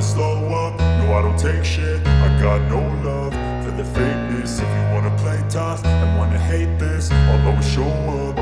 slow up, no I don't take shit. I got no love for the fakeness. If you wanna play tough and wanna hate this, I'll always show up.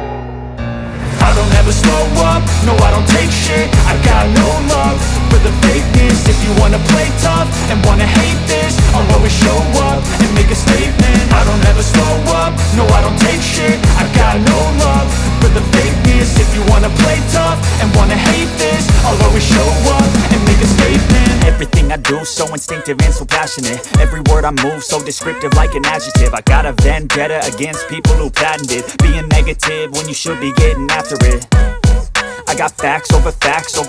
I don't ever slow up, no I don't take shit. I got no love for the fakeness. If you wanna play tough and wanna hate this, I'll always show up and make a statement. I don't ever slow up, no I don't take shit. I got no love for the fakeness. If you wanna play tough and wanna hate this, I'll always show up and make a statement. Everything I do so instinctive and so passionate. Every word I move so descriptive like an adjective. I got a vendetta against people who patented being negative when you should be getting after it. I got facts over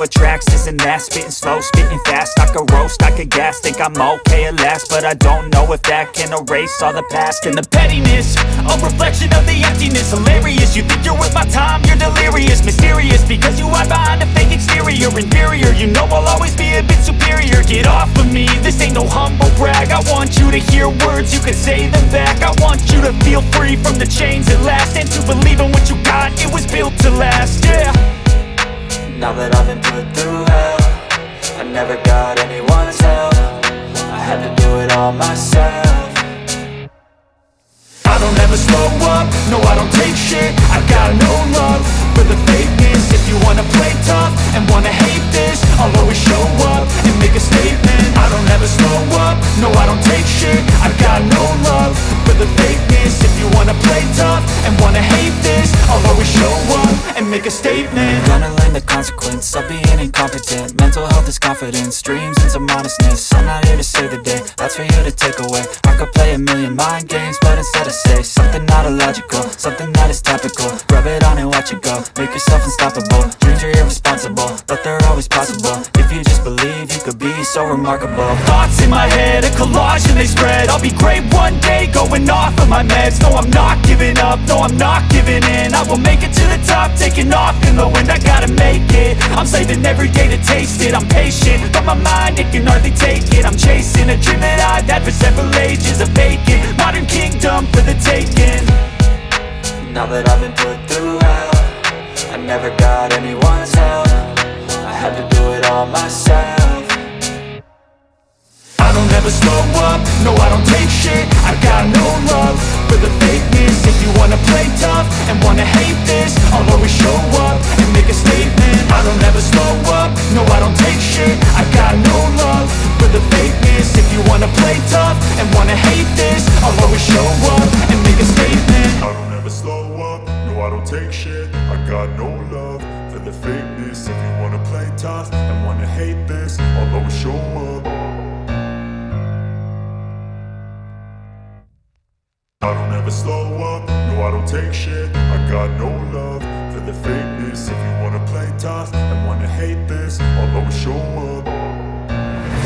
tracks, this and that. Spitting slow, spitting fast. I could roast, I could gas. Think I'm okay at last, but I don't know if that can erase all the past. And the pettiness, a reflection of the emptiness. Hilarious, you think you're worth my time, you're delirious. Mysterious, because you hide behind a fake exterior. Inferior, you know I'll always be a bit superior. Get off of me, this ain't no humble brag. I want you to hear words, you can say them back. I want you to feel free from the chains at last, and to believe in what you got, it was built to last, yeah. Now that I've been put through hell, I never got anyone's help. I had to do it all myself. I don't ever slow up, no I don't take shit. I got no love for the fakeness. If you wanna play tough and wanna hate this, I'll always show up and make a statement. I don't ever slow up, no I don't take shit. I got no love for the fakeness. If you wanna play tough and wanna hate this, I'll always show up and make a statement. Gonna learn the consequence of being incompetent. Mental health is confidence, dreams and some honestness. I'm not here to save the day, that's for you to take away. I could play a million mind games, but instead I say something not illogical, something that is topical. Rub it on and watch it go, make yourself unstoppable. Dreams are irresponsible, but they're always possible. If you just believe, you could be so remarkable. Thoughts in my head, a collage and they spread. I'll be great one day, going off of my meds. No, I'm not giving up, no, I'm not giving in. I will make it to the top, taking off in the wind. I gotta make it, I'm saving every day to taste it. I'm patient, but my mind, it can hardly take it. I'm chasing a dream that I've had for several ages. A vacant, modern kingdom for the taking. Now that I've been put through hell, I never got anyone's help. I had to do it all myself. I don't ever slow up, no I don't take shit. I got no love for the fakeness. If you wanna play tough and wanna hate this, I'll always show up and make a statement. I don't ever slow up, no I don't take shit. I got no love for the fakeness. If you wanna play tough and wanna hate this, I'll always show up and make a statement. I don't ever slow up, no I don't take shit. I got no love for the fakeness. If you wanna play tough and wanna hate this, I'll always show up. I don't ever slow up, no I don't take shit. I got no love for the fakeness. If you wanna play tough and wanna hate this, I'll always show up.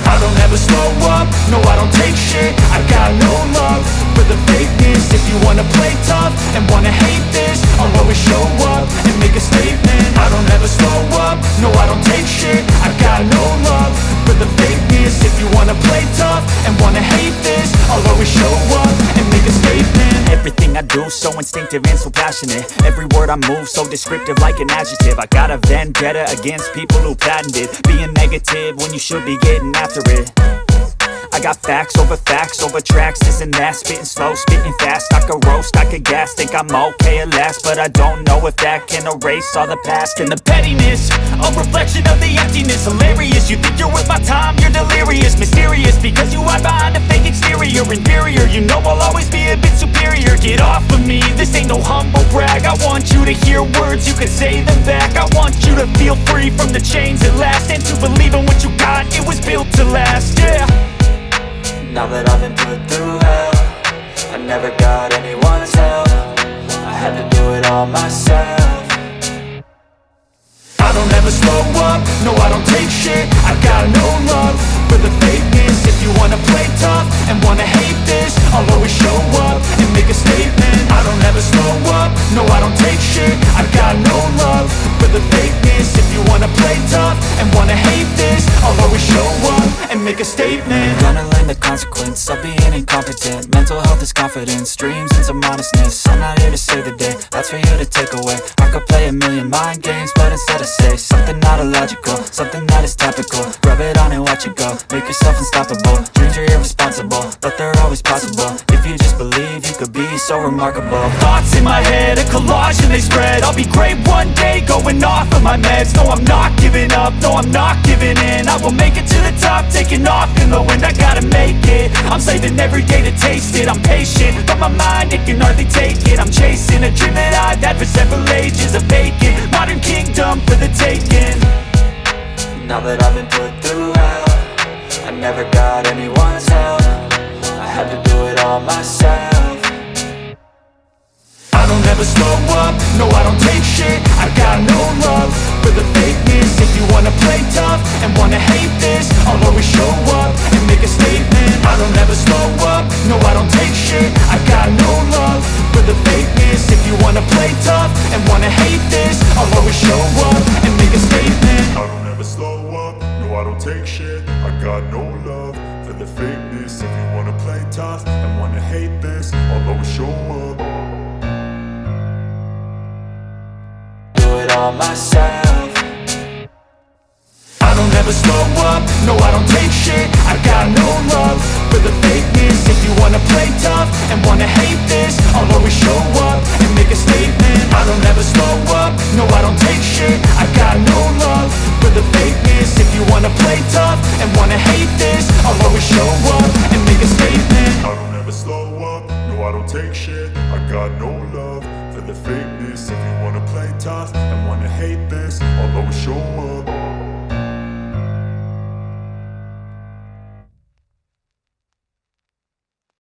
I don't ever slow up, no I don't take shit. I got no love for the fakeness. If you wanna play tough and wanna hate this, I'll always show up and make a statement. I don't ever slow up, no I don't take shit. I got no love for the fakeness. If you wanna play tough and wanna hate this, I'll always show up and make a statement. Everything I do so instinctive and so passionate. Every word I move so descriptive like an adjective. I got a vendetta against people who patented being negative when you should be getting after it. I got facts over tracks, this and that. Spitting slow, spitting fast. I could roast, I could gas. Think I'm okay at last, but I don't know if that can erase all the past. And the pettiness, a reflection of the emptiness. Hilarious, you think you're worth my time, you're delirious. Mysterious, because you hide behind a fake exterior. Inferior, you know I'll always be a bit superior. Get off of me, this ain't no humble brag. I want you to hear words, you can say them back. I want you to feel free from the chains at last, and to believe in what you got, it was built to last, yeah. Now that I've been put through hell, I never got anyone's help. I had to do it all myself. I don't ever slow up, no I don't take shit. I got no love for the fakeness. If you wanna play tough and wanna hate this, I'll always show up and make a statement. I don't ever slow up, no I don't take shit. I got no love for the fakeness. If you wanna play tough and wanna hate this, I'll always show up and make a statement. Gonna learn the consequence of being incompetent. Mental health is confidence, dreams and some honestness. I'm not here to save the day, that's for you to take away. I could play a million mind games, but instead I say something not illogical, something that is topical. Rub it on and watch it go, make yourself unstoppable. Dreams are irresponsible, but they're always possible. If you just believe, you could be so remarkable. Thoughts in my head, a collage and they spread. I'll be great one day, going off of my meds. No, I'm not giving up, no, I'm not giving in. I will make it to the top, taking off in the wind. I gotta make it, I'm saving every day to taste it. I'm patient, but my mind, it can hardly take it. I'm chasing a dream that I've had for several ages. A vacant, modern kingdom for the taking. Now that I've been put through hell, I never got anyone's help. I had to do it all myself. I don't ever slow up, no I don't take shit. I got no love for the fakeness. If you wanna play tough and wanna hate this, I'll always show up and make a statement. I don't ever slow up, no I don't take shit. I got no love for the fakeness. If you wanna play tough and wanna hate this, I'll always show up and make a statement. I don't ever slow up, no I don't take shit. I got no love for the fakeness. If you wanna play tough and wanna hate this, I'll always show up. Do it all myself. I don't ever slow up, no I don't take shit. I got no love for the fakeness. If you wanna play tough and wanna hate this, I'll always show up and make a statement. I don't ever slow up, no I don't take shit. I got no love for the fakeness. If you wanna play tough and wanna hate this, I'll always show up and make a statement. I don't ever slow up, no I don't take shit. I got no love for the fakeness. If you wanna play tough and wanna hate this, I'll always show up.